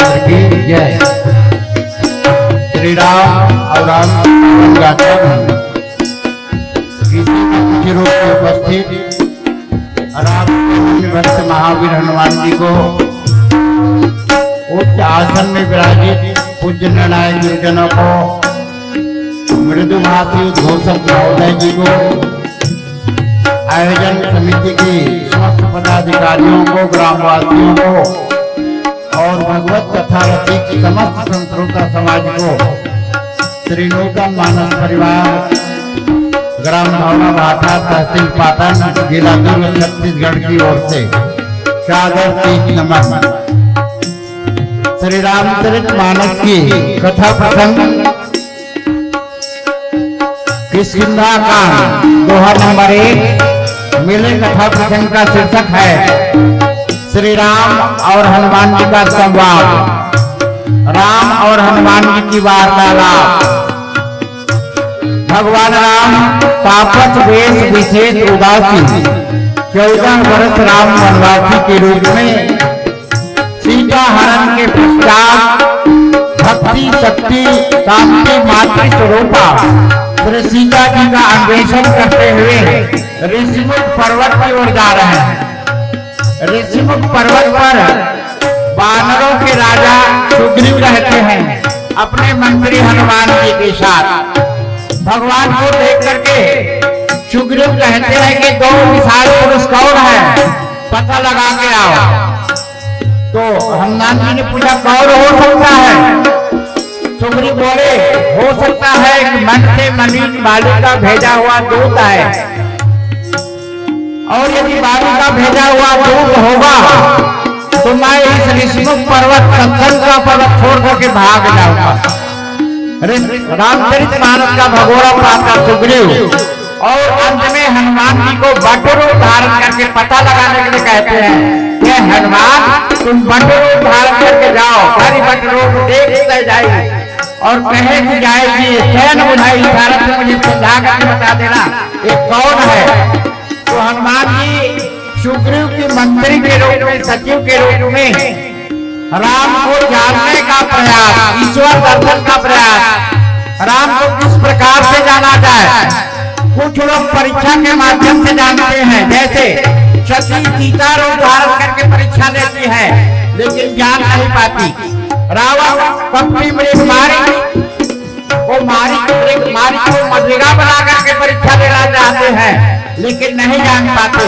रामचंद्र की जय। श्री राम और राम गाथा किसी कुछ रूप में उपस्थित राम भक्त महावीर हनुमान जी को उच्च आसन में विराजित पूज्य निर्णायक गुरुजनों को, मृदुभाषी उद्घोषक महोदय जी को, आयोजन समिति की समस्त पदाधिकारियों को, ग्रामवासियों को और भगवत कथा रसिक समस्त संश्रोता समाज को, श्री नूतन मानस परिवार ग्राम भावना भाटा तहसील पाटन जिला दुर्ग छत्तीसगढ़ की ओर से सादर शीश नमन। श्री रामचरित मानस की कथा प्रसंग किष्किंधा कांड दोहा नंबर 1। मिले कथा प्रसंग का शीर्षक है श्री राम और हनुमान जी का संवाद। राम और हनुमान जी की वार्तालाप। भगवान राम तापस वेश विशेष उदासी 14 वर्ष राम वनवासी के रूप में सीता हरण के पश्चात भक्ति शक्ति शांति मातृ स्वरूपा श्री सीता जी का अन्वेषण करते हुए ऋषिमुख पर्वत की ओर जा रहे हैं। ऋषिमुख पर्वत पर वानरों के राजा सुग्रीव रहते हैं अपने मंत्री हनुमान जी के साथ। भगवान को देख करके सुग्रीव कहते हैं कि 2 विशाल पुरुष कौन है, पता लगा के आओ। तो हनुमान जी ने पूछा कौन हो सकता है? सुग्रीव बोले हो सकता है कि मन से मनीष बालिका भेजा हुआ दूत है, और यदि बालिका भेजा हुआ दूत होगा तो मैं इस ऋषिमुख पर्वत संसन का पर्वत छोड़ करके भाग जाऊंगा। रामचरित मानस का भगोड़ा पाता सुग्रीव और अंत में हनुमान जी को बट रूप धारण करके पता लगाने के लिए कहते हैं कि हनुमान तुम बट रूप धारण करके जाओ। सारी बट रूप देखते जाइए और कहे कि जाएगी चैन बुझाई इशारा से मुझे समझा करके बता देना ये कौन है। तो हनुमान जी सुग्रीव के मंत्री के रूप में, सचिव के रूप में राम को जानने का प्रयास, ईश्वर दर्शन का प्रयास, राम को किस प्रकार से जाना जाए। कुछ लोग परीक्षा के माध्यम से जानते हैं, जैसे सती सीता रूप धारण करके परीक्षा लेती है लेकिन जान नहीं पाती। रावण कपटी मृग मारी को मृगा बना करके परीक्षा लेना चाहते हैं लेकिन नहीं जान पाते।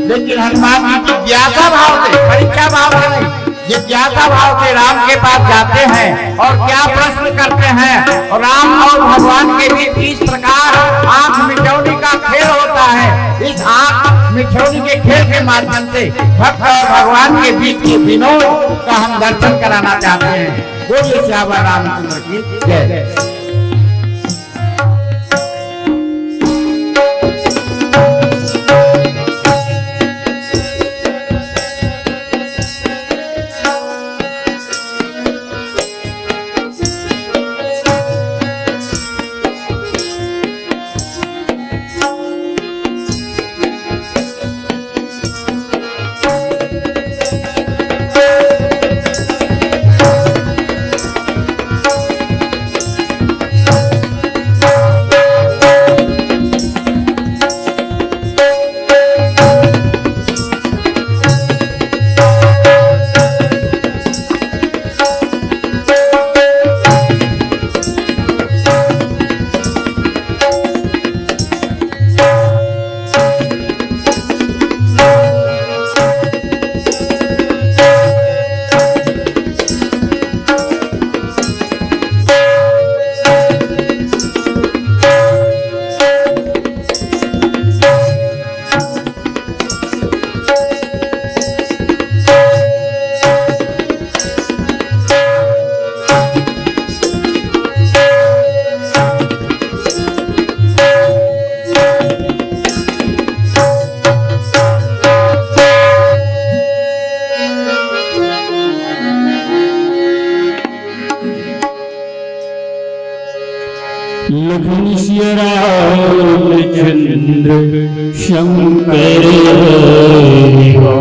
लेकिन हनुमान जी जिज्ञासा भाव से, परीक्षा भाव से नहीं, जिज्ञासा भाव से राम के पास जाते हैं और क्या प्रश्न करते हैं। और राम और भगवान के बीच इस प्रकार आंख मिचौनी का खेल होता है। इस आंख मिचौनी के खेल के माध्यम से भक्त और भगवान के बीच के विनोद का हम दर्शन कराना चाहते हैं। बोलिए श्यामा रामचंद्र की जय। लखनश्य रामचंद्र शंकर हो।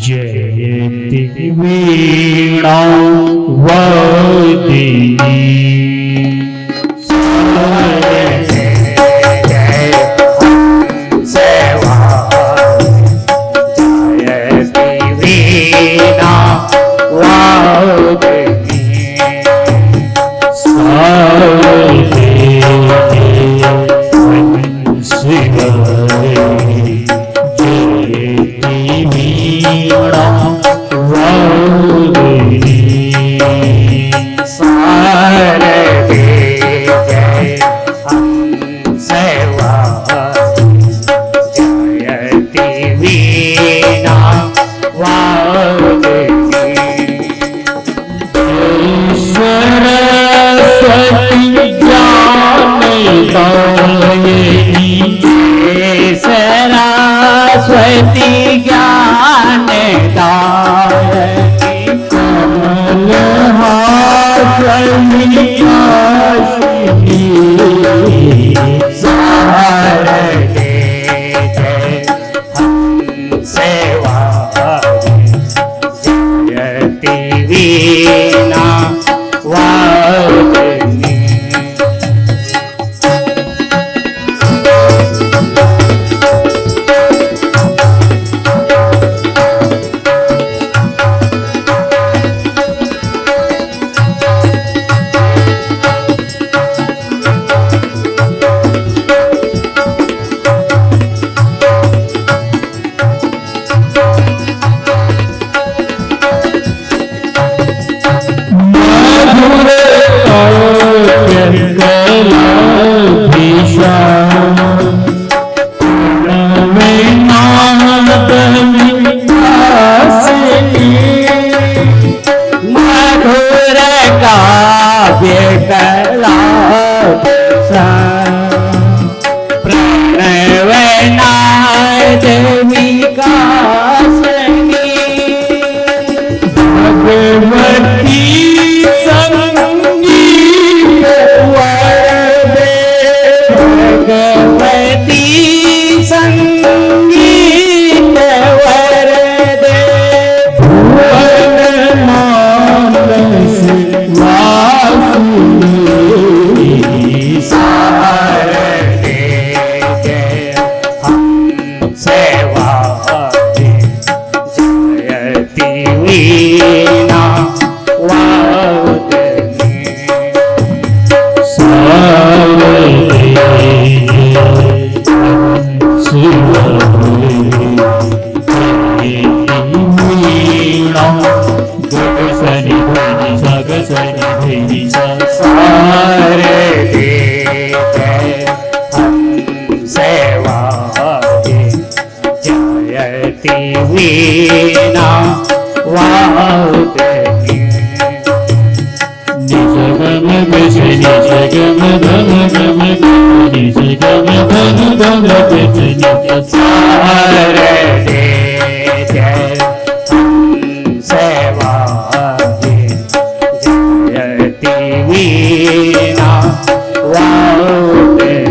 जयति वीणा वादिनी सरस्वती ज्ञान दायिनी कमलहासिनी शारदे जय सेवा जयति वीणा वादिनी वीणा वादिनी निजगम गज निजगम धम गम निजगम धम धम गज निज शारदे जय सेवा जयति वीणा वादिनी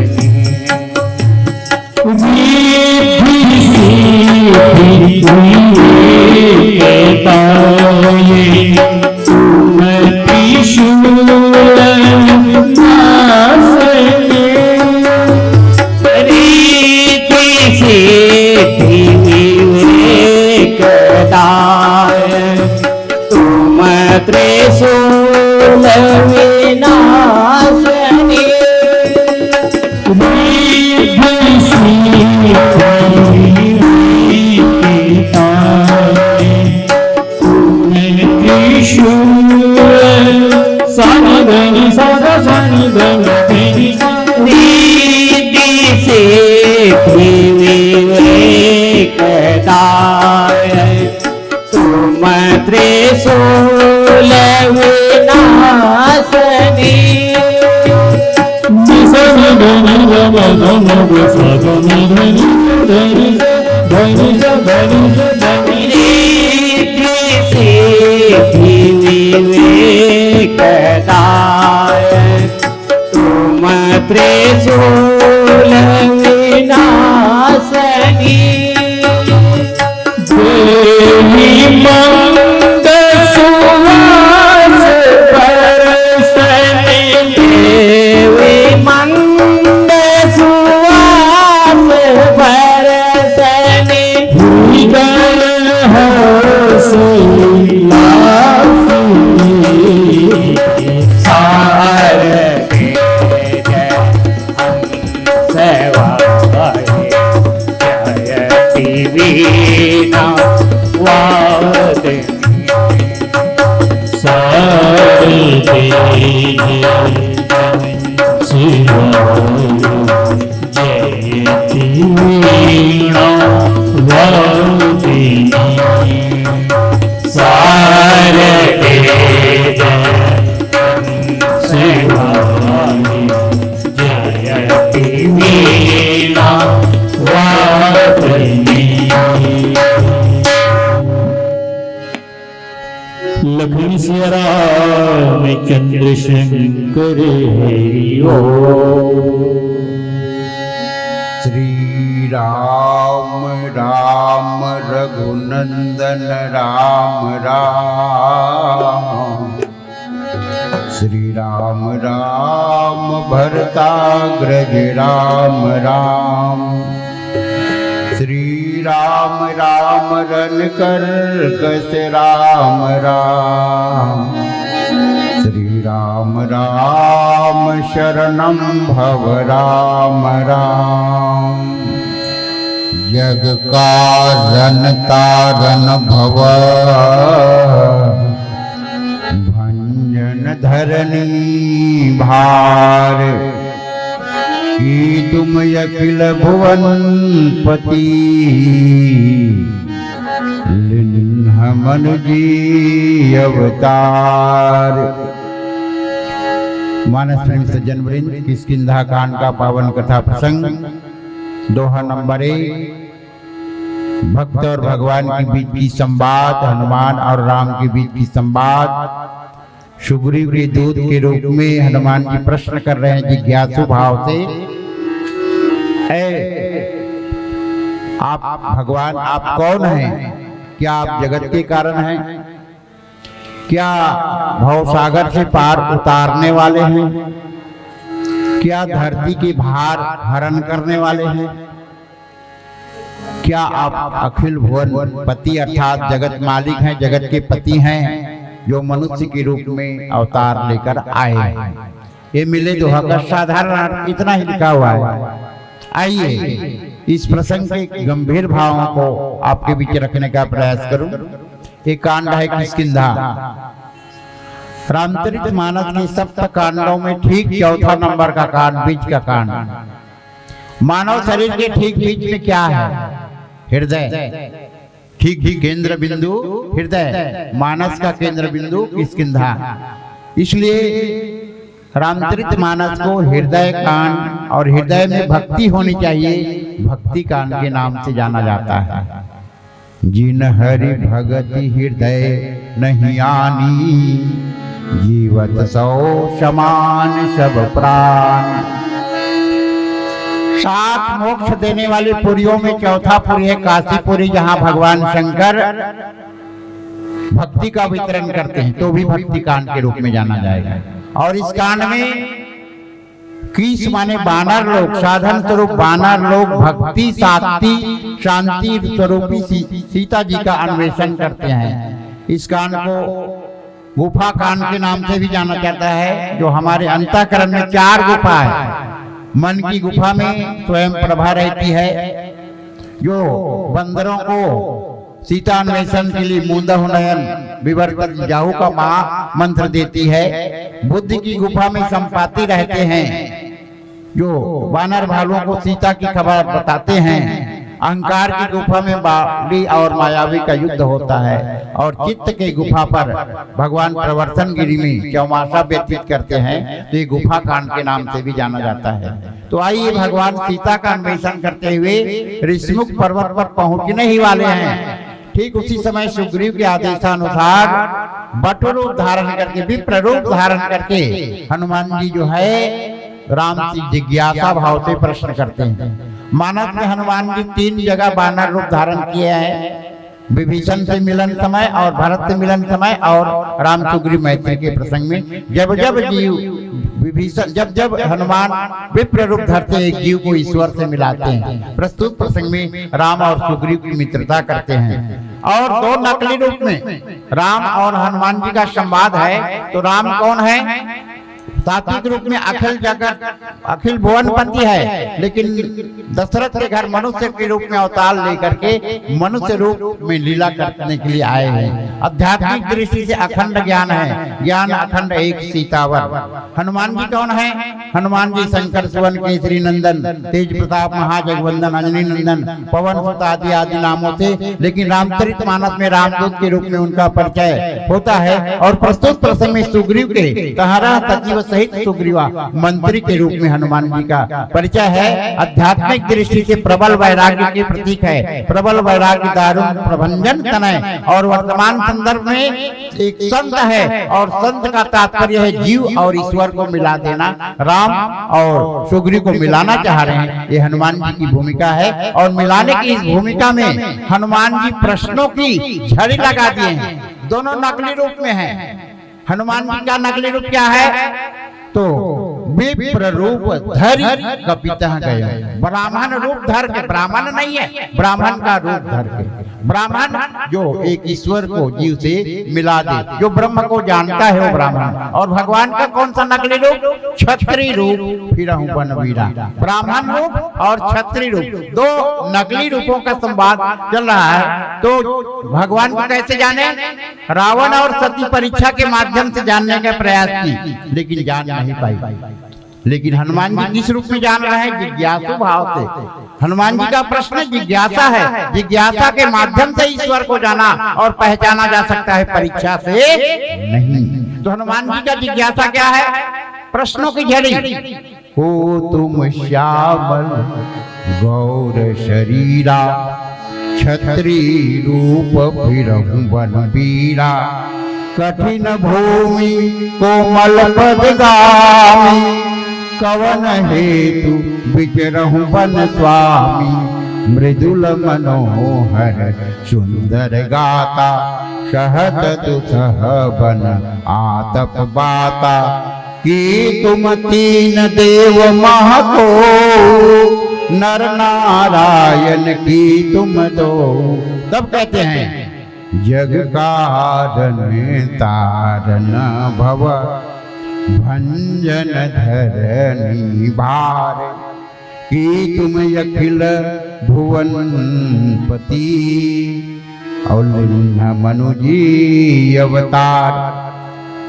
त्रिशूल नासने त्रिशूल विनाशनी सानी सादा सानी नीति से विवेकदाय तुम त्रिशूल विनाशनी विवेकदाय तुम त्रिशूल विनाशनी देवी मंद सुवास बरसनी देवी मंद सुवास बरसनी भूगल लक्ष्मी सिया राम चंद्र शंकर ओ श्री राम राम रघुनंदन राम राम श्री राम राम भरताग्रज राम राम श्री राम राम रनकर्कश राम राम श्री राम राम शरणं भव राम राम जग कारण तारण भव भंजन धरनी भार की तुम अखिल भुवन पति लिन्ह मनुजी अवतार। मानस प्रेम सज्जन वृंद किष्किंधा कांड का पावन कथा प्रसंग दोहा नंबर 1। भक्त और भगवान के बीच की संवाद, हनुमान और राम के बीच की संवाद। सुग्रीव के दूत के रूप में हनुमान जी प्रश्न कर रहे हैं जिज्ञासु भाव से, आप भगवान आप कौन हैं? क्या आप जगत के कारण हैं? क्या भवसागर से पार उतारने वाले हैं? क्या धरती के भार हरण करने वाले हैं? क्या आप अखिल भुवन पति अर्थात जगत मालिक हैं, जगत के पति हैं, जो मनुष्य के रूप में अवतार लेकर आए? ये मिले दोहा का साधारण अर्थ इतना ही लिखा हुआ है। आइए इस प्रसंग के गंभीर भावों को आपके बीच रखने का प्रयास करूं। एक कांड है किष्किंधा। रामचरितमानस के सप्त कांडों में ठीक चौथा नंबर का कांड, बीच का कांड। मानव शरीर के ठीक बीच में क्या है? हृदय। ठीक केंद्र बिंदु हृदय, मानस का केंद्र बिंदु किष्किंधा। इसलिए रामचरितमानस को हृदय कांड और हृदय में भक्ति होनी चाहिए, भक्ति कांड के नाम से जाना जाता है। जिन हरि भगति हृदय नहीं आनी, जीवत सौ समान सब प्राण। 7 मोक्ष देने वाली पुरियों में चौथा पुरी है काशीपुरी, जहां भगवान शंकर भक्ति का वितरण करते हैं, तो भी भक्ति कांड के रूप में जाना जाएगा। और इस कांड में कीस माने बानर लोग, साधन स्वरूप बानर लोग भक्ति शांति स्वरूपी सीता जी का अन्वेषण करते हैं। इस कांड को गुफा कांड के नाम से भी जाना जाता है, जो हमारे अंतःकरण में 4 गुफा है। मन की गुफा में स्वयं प्रभा रहती है, जो बंदरों को सीता अन्वेषण के लिए मूंदह नयन विवर्तक जाहू का मंत्र देती है। बुद्धि की गुफा में संपाति रहते हैं, जो वानर भालुओं को सीता की खबर बताते हैं। अहंकार की गुफा में बाली और मायावी का युद्ध होता है, और चित्त की गुफा पर भगवान प्रवर्तन गिरी में चौमासा व्यतीत करते हैं। तो ये गुफा कांड के नाम से भी जाना जाता है। तो आइए भगवान सीता का अन्वेषण करते हुए ऋषिमुख पर्वत पर पहुंचने ही वाले हैं। ठीक उसी समय सुग्रीव के आदेशानुसार बटु रूप धारण करके, विप्र रूप धारण करके हनुमान जी जो है राम की जिज्ञासा भाव से प्रश्न करते हैं। मानस में हनुमान जी 3 जगह वानर रूप धारण किए हैं, विभीषण से मिलन समय और भरत से मिलन समय और राम सुग्रीव मैत्री के प्रसंग में। जब जब हनुमान विप्र रूप धरते एक जीव को ईश्वर से मिलाते हैं, प्रस्तुत प्रसंग में राम और सुग्रीव की मित्रता करते हैं। और 2 नकली रूप में राम और हनुमान जी का संवाद है। तो राम कौन है? सात्विक रूप में अखिल जगत अखिल भुवनपति है, लेकिन दशरथ के घर मनुष्य के रूप में अवतार लेकर के मनुष्य रूप में लीला करने के लिए आए हैं। आध्यात्मिक दृष्टि से अखंड ज्ञान है, ज्ञान अखंड एक सीतावर। हनुमान जी कौन है? हनुमान जी शंकर सुवन केसरी नंदन, तेज प्रताप महाजगवंदन, अंजनी नंदन, पवन सुत आदि आदि नामों से, लेकिन रामचरितमानस में रामदूत के रूप में उनका परिचय होता है। और प्रस्तुत प्रसंग में सुग्रीव के तहरा सचिव सहित सुग्रीवा मंत्री के रूप में हनुमान जी का परिचय है। आध्यात्मिक दृष्टि से प्रबल वैराग्य के प्रतीक है। प्रबल वैराग्य दारुण प्रभंजन तनय, और वर्तमान संदर्भ में एक संत है, और संत का तात्पर्य है जीव और ईश्वर को मिला देना। राम और सुग्रीव को मिलाना चाह रहे हैं, ये हनुमान जी की भूमिका है। और मिलाने की इस भूमिका में हनुमान जी प्रश्नों की झड़ी लगा दिए हैं। दोनों नकली रूप में है। हनुमान जी का नकली रूप क्या है? तो विप्र रूप धरि कपिता गया, ब्राह्मण रूप धर के, ब्राह्मण नहीं है, ब्राह्मण का रूप धर के, ब्राह्मण जो एक ईश्वर को जीव से मिला दे, जो ब्रह्म को जानता है वो ब्राह्मण। और भगवान का कौन सा नकली रूप? क्षत्रिय रूप, फिर वन वीरा। ब्राह्मण रूप और क्षत्रिय रूप, 2 नकली रूपों का संवाद चल रहा है। तो भगवान को कैसे जाने? रावण और सती परीक्षा के माध्यम से जानने का प्रयास की, लेकिन जान नहीं पाई। लेकिन हनुमान जी किस रूप में जान रहे हैं? जिज्ञासु भाव से। हनुमान जी का प्रश्न जिज्ञासा है। जिज्ञासा के माध्यम से ईश्वर को जाना और पहचाना जा सकता है, परीक्षा से नहीं। तो हनुमान जी का जिज्ञासा क्या है? प्रश्नों की झड़ी। हो तुम श्यामल गौर शरीरा, क्षत्रिय रूप फिरहु वन वीरा, कठिन भूमि कोमल पदगामी, कवन हेतु विचरहु वन स्वामी, मृदुल मनोहर सुंदर गाता, सहत दुसह बन आतप बाता, कि तुम 3 देव महको, नर नारायण की तुम 2। तब कहते हैं जग कारण तारण भव, भंजन धरनी भार, कि तुम अखिल भुवन पति, और मनुजी अवतार।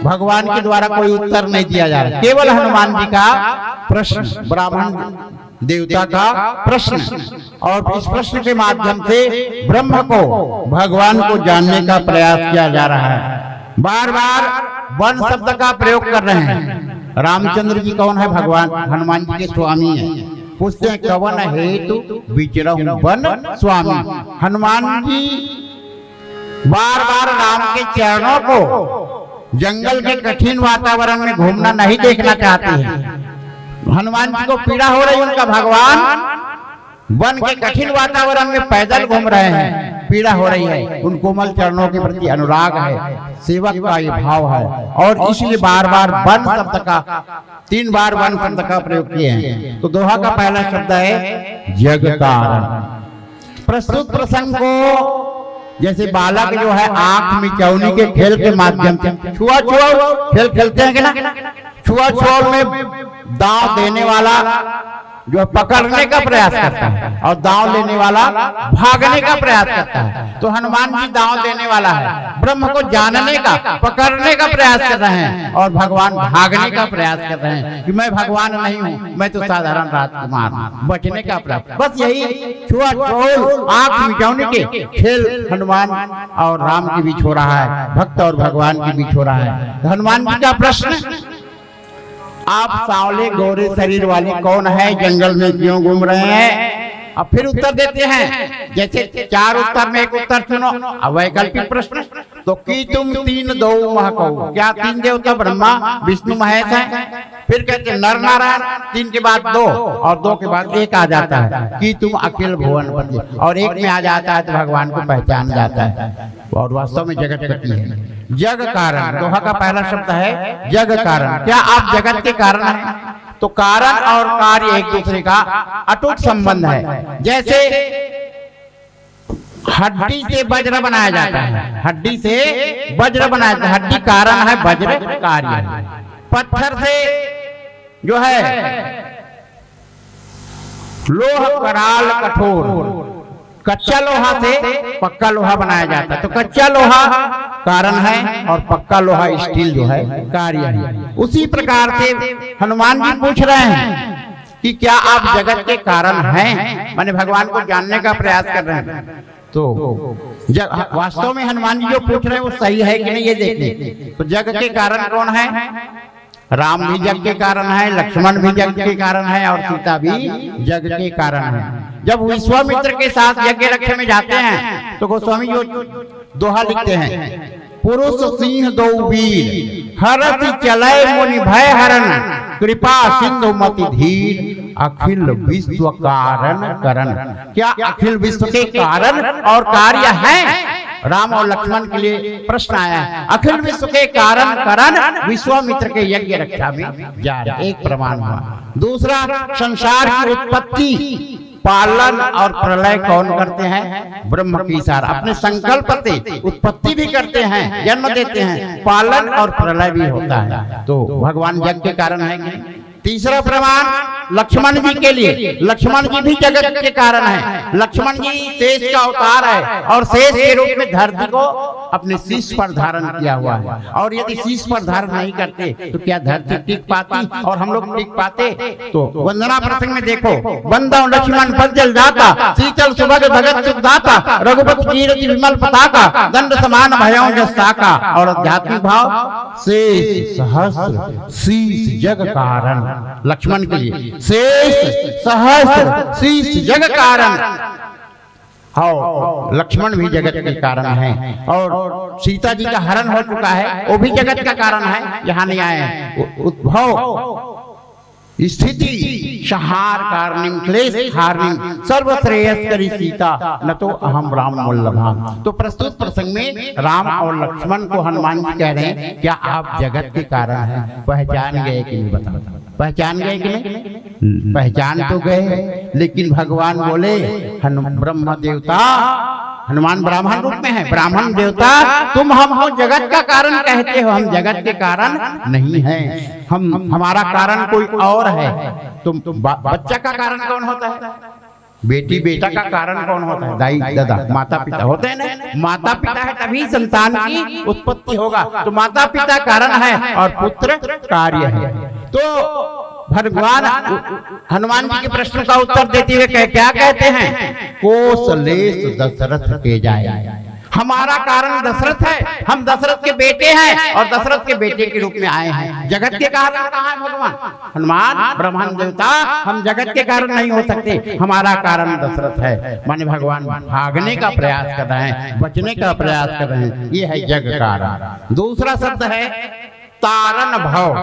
भगवान के द्वारा कोई उत्तर नहीं दिया जा रहा, केवल हनुमान जी का प्रश्न, ब्राह्मण देवता का प्रश्न। और इस प्रश्न के माध्यम से ब्रह्म को, भगवान को जानने का प्रयास किया जा रहा है। बार बार वन शब्द का प्रयोग कर रहे हैं। रामचंद्र जी कौन है? भगवान हनुमान जी के स्वामी हैं। पूछते हैं कवन हेतु विचरहु वन स्वामी। हनुमान जी बार बार राम के चरणों को जंगल के कठिन वातावरण में घूमना नहीं देखना चाहते हैं। हनुमान जी को पीड़ा हो रही, उनका भगवान वन के कठिन वातावरण में पैदल घूम रहे हैं, पीड़ा हो रही है। उन कोमल चरणों के प्रति अनुराग है, सेवक का ये भाव है, और इसलिए बार बार वन शब्द का 3 बार वन शब्द का प्रयोग किए हैं। तो दोहा का पहला शब्द है जग कारण। प्रस्तुत प्रसंग को जैसे बालक जो है आंख मिचौनी के खेल के माध्यम से छुआ खेल खेलते हैं कि ना, छुआ में दांव देने वाला जो पकड़ने का प्रयास करता है और दांव लेने वाला भागने का प्रयास करता है। तो हनुमान जी दांव देने वाला है, ब्रह्म को जानने का, पकड़ने का प्रयास कर रहे हैं, और भगवान भागने का प्रयास कर रहे हैं कि मैं भगवान नहीं हूँ, मैं तो साधारण राजकुमार हूँ, बचने का प्रयास। बस यही छुआ छोड़ आंख मिचौने के खेल हनुमान और राम के बीच हो रहा है, भक्त और भगवान के बीच हो रहा है। हनुमान जी का प्रश्न, आप सांवले गोरे शरीर वाले कौन है, जंगल में क्यों घूम रहे हैं? अब फिर उत्तर देते हैं, जैसे 4 उत्तर में एक उत्तर सुनो। अब वैकल्पिक प्रश्न, तो कि तुम 3 दो मह कहो, क्या 3 देवता ब्रह्मा विष्णु महेश हैं? फिर कहते नर नारायण, 3 के बाद 2 और 2 के बाद 1 आ जाता है कि तुम अखिल भुवनपति, और 1 में आ जाता है तो भगवान को पहचान जाता है। और वास्तव में जगतपति है, जग कारण। दोहा का पहला शब्द है जग कारण। क्या आप जगत के कारण हैं? तो कारण और कार्य एक दूसरे का अटूट संबंध है। जैसे हड्डी से वज्र बनाया जाता है, हड्डी से वज्र बनाया जाता है, हड्डी कारण है, वज्र कार्य है। पत्थर से जो है लोह कराल कठोर, कच्चा लोहा से पक्का लोहा बनाया जाता है। तो कच्चा लोहा कारण है और पक्का लोहा स्टील जो है कार्य है। उसी प्रकार से हनुमान जी पूछ रहे हैं कि क्या आप जगत के कारण हैं, माने भगवान को जानने का प्रयास कर रहे हैं। तो वास्तव में हनुमान जी जो पूछ रहे हैं वो सही है कि नहीं ये देखिए। तो जग के कारण कौन है? राम भी जग के कारण है, लक्ष्मण भी जग के कारण है, और सीता भी जग के कारण है। जब विश्वामित्र के साथ यज्ञ रक्षे में जाते हैं तो गोस्वामी जो दोहा लिखते हैं, पुरुष सिंह दो वीर, हरति चलय मुनि भय हरण, कृपा सिंधु मति धीर, अखिल विश्व कारण करण। क्या अखिल विश्व के कारण और कार्य है? राम और लक्ष्मण के लिए प्रश्न आया है। अखिल विश्व के कारण करण विश्वामित्र के यज्ञ रक्षा में जा रहे, एक प्रमाण हुआ। दूसरा, संसार की उत्पत्ति, पालन और प्रलय कौन करते हैं? ब्रह्म की इशारा। अपने संकल्प से उत्पत्ति भी करते हैं, जन्म देते हैं, पालन और प्रलय भी होता है। तो भगवान जग के कारण है। तीसरा प्रमाण लक्ष्मण जी के लिए, लक्ष्मण जी भी जगत के कारण है। लक्ष्मण जी शेष का अवतार है और शेष के रूप में धरती को अपने शीश पर धारण किया हुआ है। और यदि शीश पर धारण नहीं करते तो क्या धरती टिक पाती और हम लोग टिक पाते? तो वंदना प्रसंग में देखो, वंदन लक्ष्मण पद्जल दाता, शीतल सुभग भगत सुखदाता, रघुपति कीर्ति विमल पताका, दंड समान भयों जस्ताका। और आध्यात्मिक भाव, शेष सहस्र शीश जग कारण। लक्ष्मण के लिए शेष सहस्र शीश जग कारण। हाँ, लक्ष्मण भी जगत के कारण है, और सीता जी का हरण हो चुका है, वो भी जगत का कारण है, यहाँ नहीं आए हैं। उद्भव स्थिति संहार कारणिम क्लेश हारणिम सर्वश्रेयस्करी सीता न तो अहम राम वल्लभाम। तो प्रस्तुत प्रसंग में राम और लक्ष्मण को हनुमान जी कह रहे हैं, क्या आप जगत के कारण हैं? पहचान गए कि नहीं? बताओ, पहचान गए कि नहीं? पहचान तो गए, लेकिन भगवान बोले, ब्रह्म देवता, हनुमान ब्राह्मण रूप में है, ब्राह्मण देवता, तुम हमको जगत का कारण कहते हो, हम जगत के कारण नहीं हैं, हमारा कारण कोई और है। तुम बच्चा का कारण कौन होता है? बेटी बेटा का कारण कौन होता है? दाई दादा माता पिता होते हैं ना। माता पिता है तभी संतान की उत्पत्ति होगा। तो माता पिता कारण है और पुत्र कार्य है। तो भगवान हनुमान जी के प्रश्न का उत्तर देते हुए क्या कहते हैं? कोसलेश दशरथ के जाए। हमारा कारण दशरथ है, हम दशरथ के बेटे हैं और दशरथ के बेटे के रूप में आए हैं। जगत के कारण कहाँ है भगवान? हनुमान ब्रह्मांड देवता, हम जगत के कारण नहीं हो सकते, हमारा कारण दशरथ है। माने भगवान भागने का प्रयास कर रहे हैं, बचने का प्रयास कर रहे हैं, ये है जग कारण। दूसरा शब्द है तारण भव।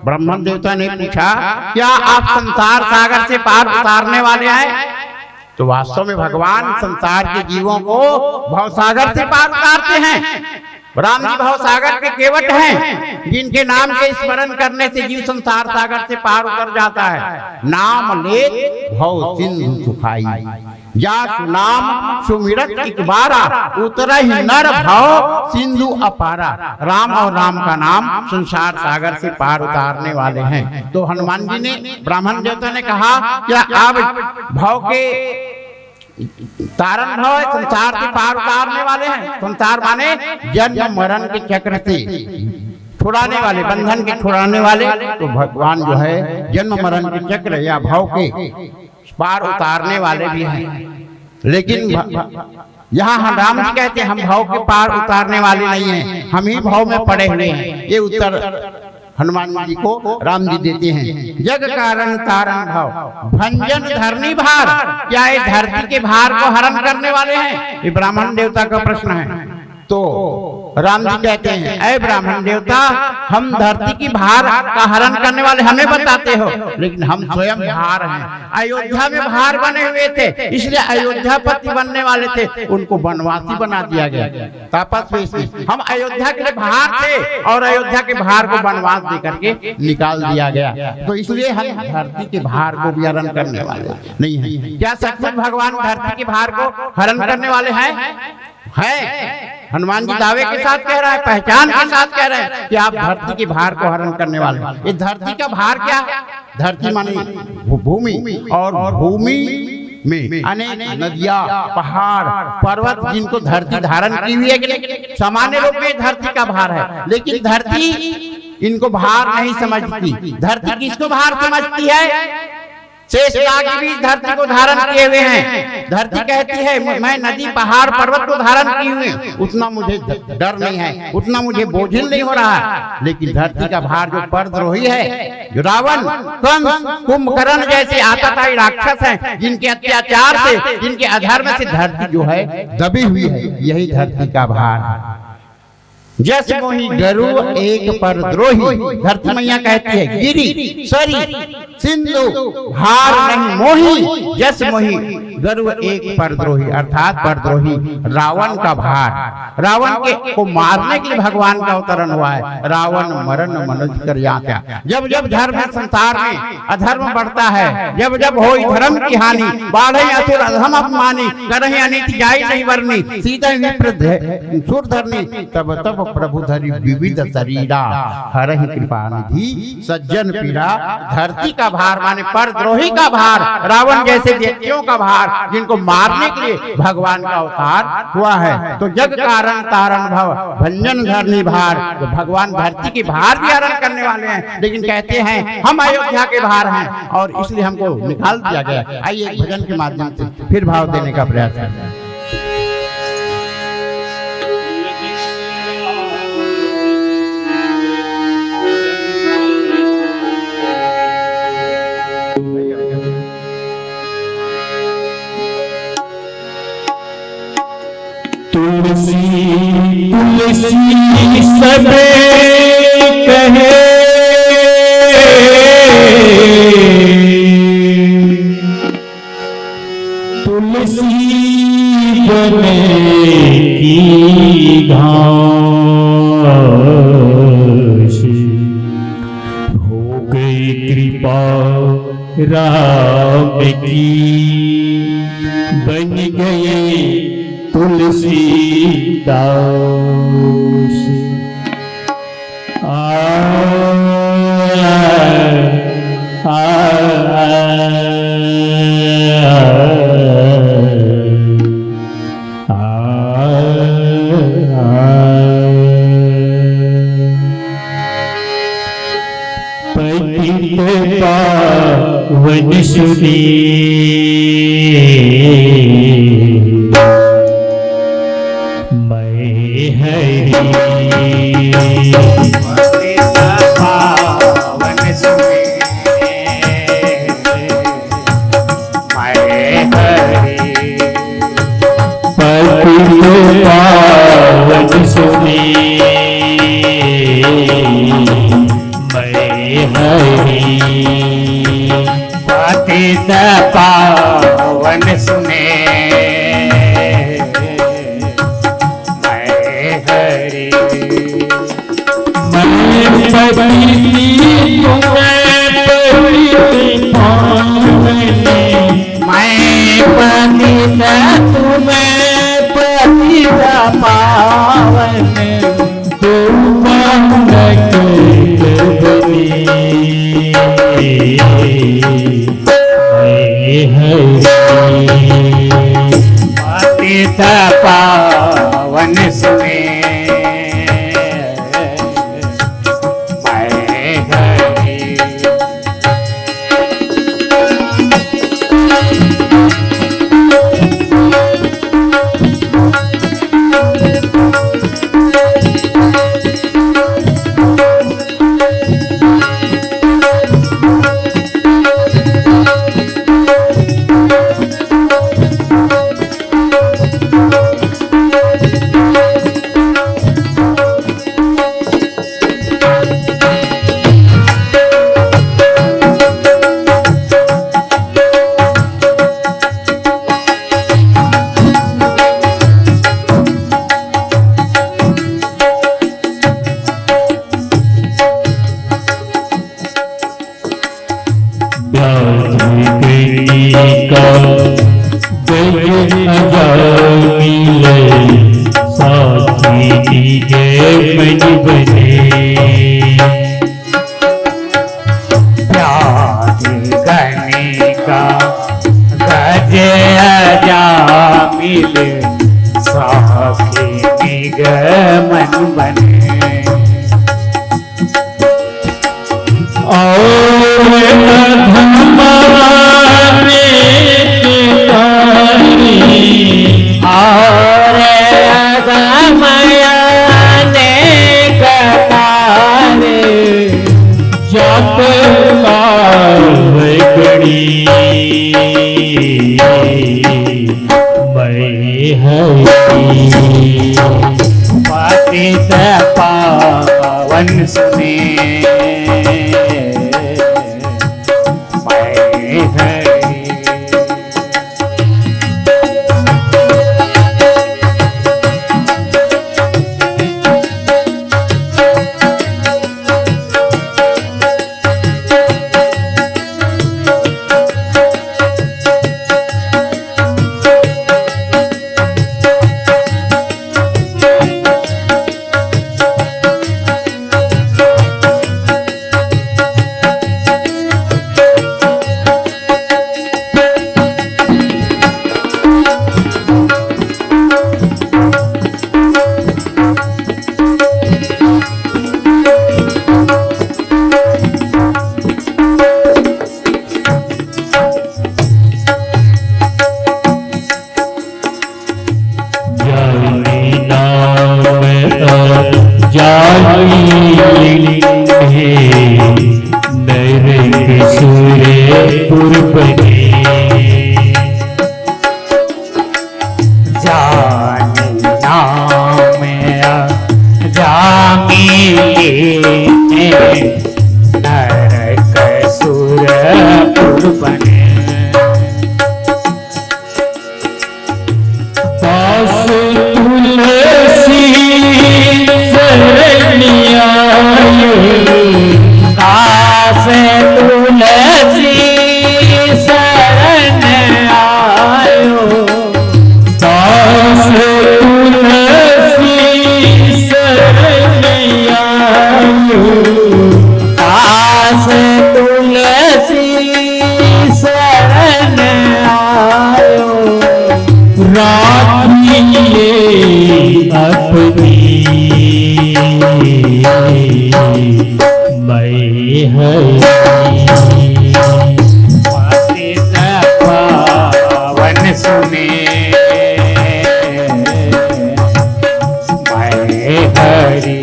ब्रह्मन देवता ने पूछा, क्या आप संसार सागर से पार उतारने वाले हैं? तो वास्तव में भगवान संसार के जीवों को भवसागर से पार उतारते हैं। राम जी भवसागर के केवट हैं, जिनके नाम के स्मरण करने से जीव संसार सागर से पार उतर जाता है। नाम ले भव सिंधु सुखाई। जा सुनाम सुमिरत एक बारा, उतरा ही नर भाव सिंधु अपारा। राम और राम का नाम संसार सागर से पार उतारने वाले हैं। तो हनुमान जी ने, ब्राह्मण देवता ने कहा क्या आप भाव के तारण भाव संसार के पार उतारने वाले हैं। संसार माने जन्म मरण के चक्र से छुड़ाने वाले, बंधन के छुड़ाने वाले। तो भगवान जो है जन्म मरण के चक्र या भाव के पार उतारने वाले भी हैं। लेकिन यहाँ हम राम जी कहते हैं हम भाव के पार उतारने वाले नहीं हैं, हम ही भाव में पड़े हुए हैं। ये उत्तर हनुमान जी को राम जी देते हैं। जग कारण तारण भाव, भंजन धरनी भार, क्या ये धरती के भार को हरण करने वाले हैं। ये ब्राह्मण देवता का प्रश्न है। तो राम जी कहते हैं ऐ ब्राह्मण देवता, हम धरती की भार का हरण करने वाले हमें बताते हो, लेकिन हम स्वयं भार हैं। अयोध्या में भार बने हुए थे, इसलिए अयोध्यापति बनने वाले थे, उनको वनवासी बना दिया गया तपस्वी से। हम अयोध्या के लिए भार थे और अयोध्या के भार को वनवास दे करके निकाल दिया गया। तो इसलिए हम धरती के भार को भी हरण करने वाले नहीं है। क्या सचमुच भगवान धरती के भार को हरण करने वाले हैं? है। हनुमान जी दावे के साथ कह रहा है, पहचान के साथ कह रहे हैं कि आप धरती के भार को हरण करने वाले हैं। ये धरती का भार क्या है? धरती माने भूमि, और भूमि में अनेक नदियां, पहाड़, पर्वत जिनको धरती धारण की हुई है कि नहीं। सामान्य रूप में धरती का भार है, लेकिन धरती इनको भार नहीं समझती। धरती किसको भार समझती है? शेषनाग भी धरती को धारण किए हुए हैं। धरती कहती है मैं नदी, पहाड़, पर्वत को धारण की हुई, उतना मुझे डर नहीं है, उतना मुझे बोझिल नहीं हो रहा है। लेकिन धरती का भार जो परद्रोही है, जो रावण, कंस, कुंभकर्ण जैसे आतताई राक्षस हैं, जिनके अत्याचार से, जिनके अधर्म से धरती जो है दबी हुई है, यही धरती का भार है। जस मोहि गरु एक परद्रोही, धरती मैया कहती है गिरी सरी सिंधु भार नहीं मोही, जस मोहि गरु एक परद्रोही, अर्थात परद्रोही रावण का भार। रावण के को मारने के लिए भगवान का अवतरण हुआ है। रावण मरण मनुज कर यात्या। जब जब धर्म संसार में अधर्म बढ़ता है, जब जब होई धर्म की हानि, बाढ़े असुर अधम अपमानी, करहि अनीति जाई नहीं वरनी, सीता विप्र सुर धरनी, तब तब प्रभु धरि विविध शरीरा, हरहि कृपा निधि सज्जन पीड़ा। धरती का भार माने परद्रोही का भार, रावण जैसे व्यक्तियों का भार, जिनको मारने के लिए भगवान का अवतार हुआ है। तो जग कारण तारण भव, भंजन धरनी भार, तो भगवान धरती के भार भी हरण करने वाले हैं। लेकिन कहते हैं हम अयोध्या के भार हैं और इसलिए हमको निकाल दिया गया। आइए भजन के माध्यम से फिर भाव देने का प्रयास करते हैं। तुलसी तुलसी सबे कहे, तुलसी बने की घास, हो गई कृपा राम की, बन गए तुलसी दास। पतित पावन सुनी, पतित पावन सुने, मैं हरि, मैं पति तुम्हें पति पावनी, मैं पति तुम्हें पतित पावन पतित पावन सुने मैं हरि। पतित पावन सुने मैं हरि।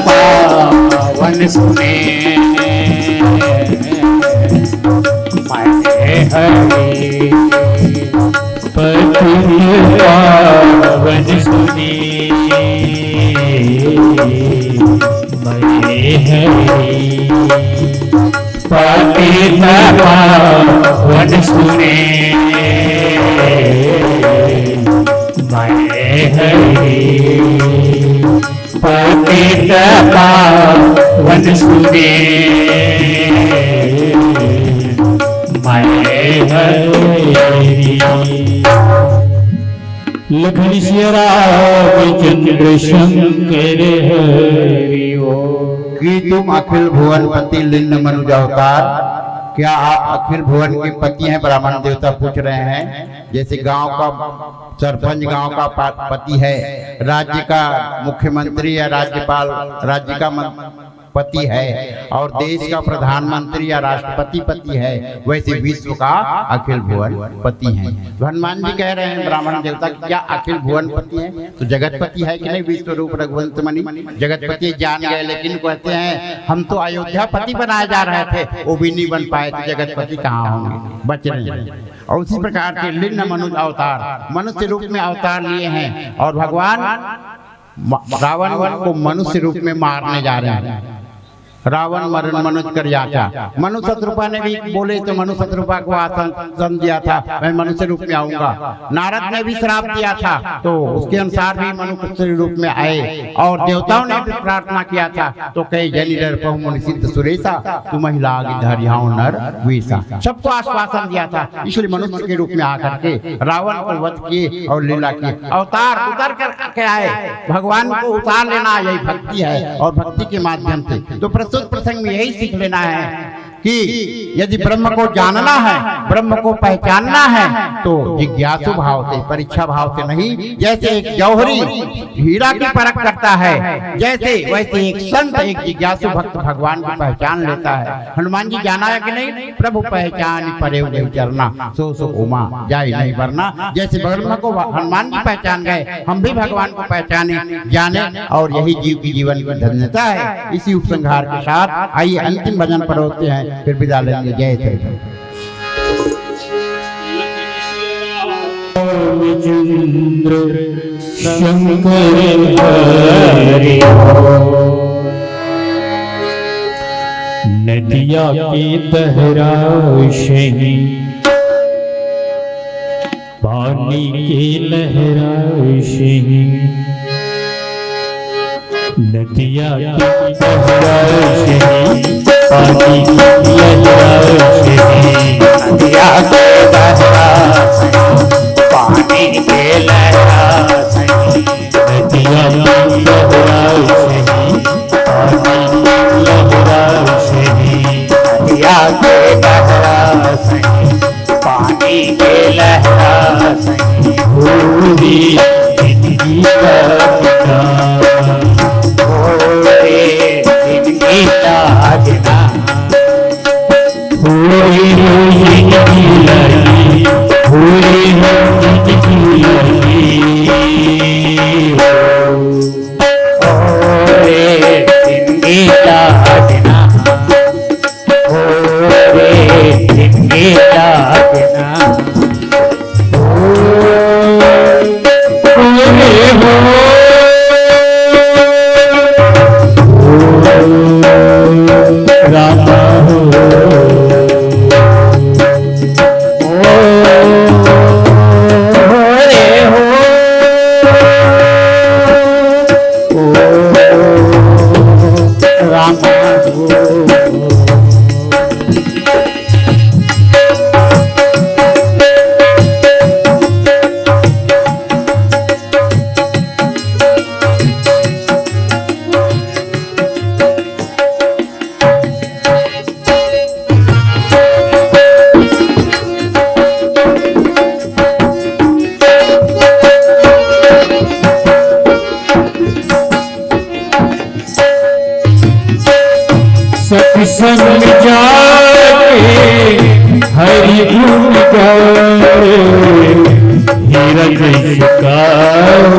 पावन सुने मैं हरि। पतित पावन सुने मैं हरि पतित पावन सुने मैं हरि पतित पावन सुने मैं हरि। लखन श्री रामचंद्र शंकर हरि ओम। कि तुम अखिल भुवनपति लिंग मनुज अवतार, क्या आप अखिल भुवन के पति हैं? ब्राह्मण देवता पूछ रहे हैं। जैसे गांव का सरपंच गांव का पति है, राज्य का मुख्यमंत्री या राज्यपाल राज्य का पति है, और देश का प्रधानमंत्री या राष्ट्रपति पति है, वैसे विश्व का अखिल भुवन पति हैं। हनुमान जी कह रहे हैं ब्राह्मण देवता कि क्या अखिल भुवन पति है? तो जगतपति है कि नहीं? विश्व रूप रघुवंश मणि जगतपति जान गए, लेकिन कहते हैं हम तो अयोध्या पति बनाए जा रहे थे, वो भी नहीं बन पाए, तो जगतपति कहाँ होंगे? बच रहे हैं। और उसी प्रकार के लिंग मनुज अवतार मनुष्य रूप में अवतार लिए हैं, और भगवान रावण को मनुष्य रूप में मारने जा रहे हैं। रावण मरण मनुज कर जाता। मनु शत्रुपा ने भी बोले तो मनु शत्रुपा को आसन दिया था, मैं मनुष्य रूप में आऊंगा। नारद ने भी श्राप दिया था, तो उसके अनुसार भी मनुष्य रूप में आए, और देवताओं ने भी प्रार्थना किया था, तो कई जनि डर पहु मुनि सिद्ध सुरेशा, तू महिला धरियाओ नर वेशा, सबको आश्वासन दिया था। इसलिए मनुष्य के रूप में आकर के रावण को वध किए और लीला किए। अवतार उतर कर आए, भगवान को उतार लेना यही भक्ति है, और भक्ति के माध्यम से तो प्रसंग में यही सीख लेना है कि यदि ब्रह्म को जानना है, ब्रह्म को पहचानना है, तो जिज्ञासु भाव से, परीक्षा भाव से नहीं। जैसे एक जौहरी हीरा की परख करता है, जैसे वैसे एक संत एक जिज्ञासु भक्त भगवान को पहचान लेता है। हनुमान जी जाना है कि नहीं? प्रभु पहचान परे चरना, सो सो उमा जाए नहीं वरना। जैसे ब्रह्म को हनुमान जी पहचान गए, हम भी भगवान को पहचाने जाने, और यही जीव की जीवन की धन्यता है। इसी उपसंहार के साथ आइए अंतिम भजन पर होते हैं, फिर विदा लेंगे। जय जय शंकर हरि ओम। नदिया की तहराशे पानी की लहराशे, नदिया की तहराशे पानी की लहराशे, नदिया के लहराशे पानी के लहराशे, नदिया की लहराशे पानी की लहराशे, नदिया के लहराशे पानी के लहराशे, पूरी जिंदगी का पिता गीता पूरी जिंदगी लगी, पूरी जिंदगी लगी, जिंदगी लागना, जिंदगी लागना, रामा हो रे हो रामा हो। सत्संग जाके हरि गुण गाए, हीरा जैसे कायल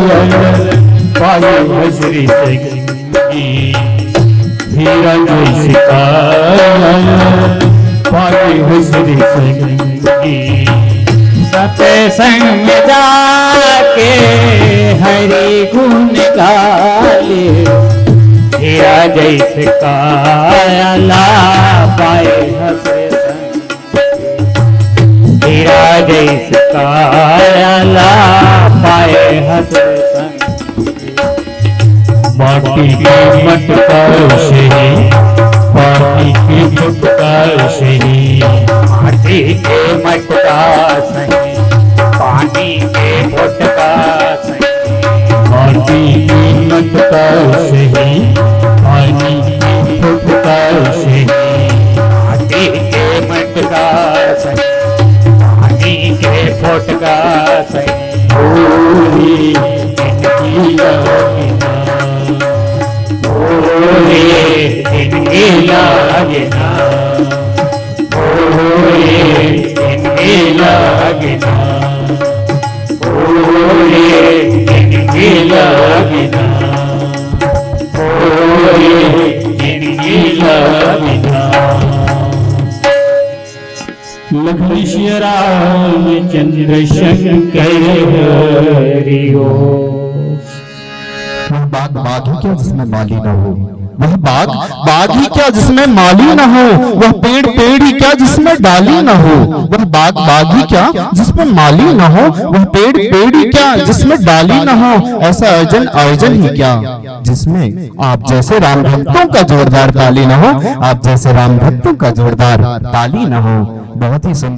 पाए हजरी संगी, हीरा जैसे कायल पाए हजरी संगी, सत्संग में जाके हरि गुण गाले, हीरा जैसे काला पाए हसरे संग, हीरा जैसे काला पाए हसरे संग। माटी के मटका से पानी के फुटका से, माटी के मटका सही पानी के फुटका सही, माटी के मटका से पानी के फुटका से, माटी के मटका सही पानी के फुटका सही। भोले जिनकी लगना, भोले जिनकी लगना, भोले जिनकी लगना, भोले जिनकी लगना, भोले जिनकी लगना। लक्ष्मी श्री रामचंद्र शंकर हरि ओम। बाग बाग ही क्या जिसमें माली न हो, वह बाग बाग ही क्या जिसमें माली न हो, वह पेड़ पेड़ ही क्या जिसमें डाली न हो, वह बाग बाग ही क्या जिसमें माली न हो, वह पेड़ पेड़ ही क्या जिसमें डाली न हो, ऐसा अर्जन अर्जन ही क्या जिसमें आप जैसे राम भक्तों का जोरदार ताली न हो, आप जैसे राम भक्तों का जोरदार ताली न हो। बहुत ही सुंदर।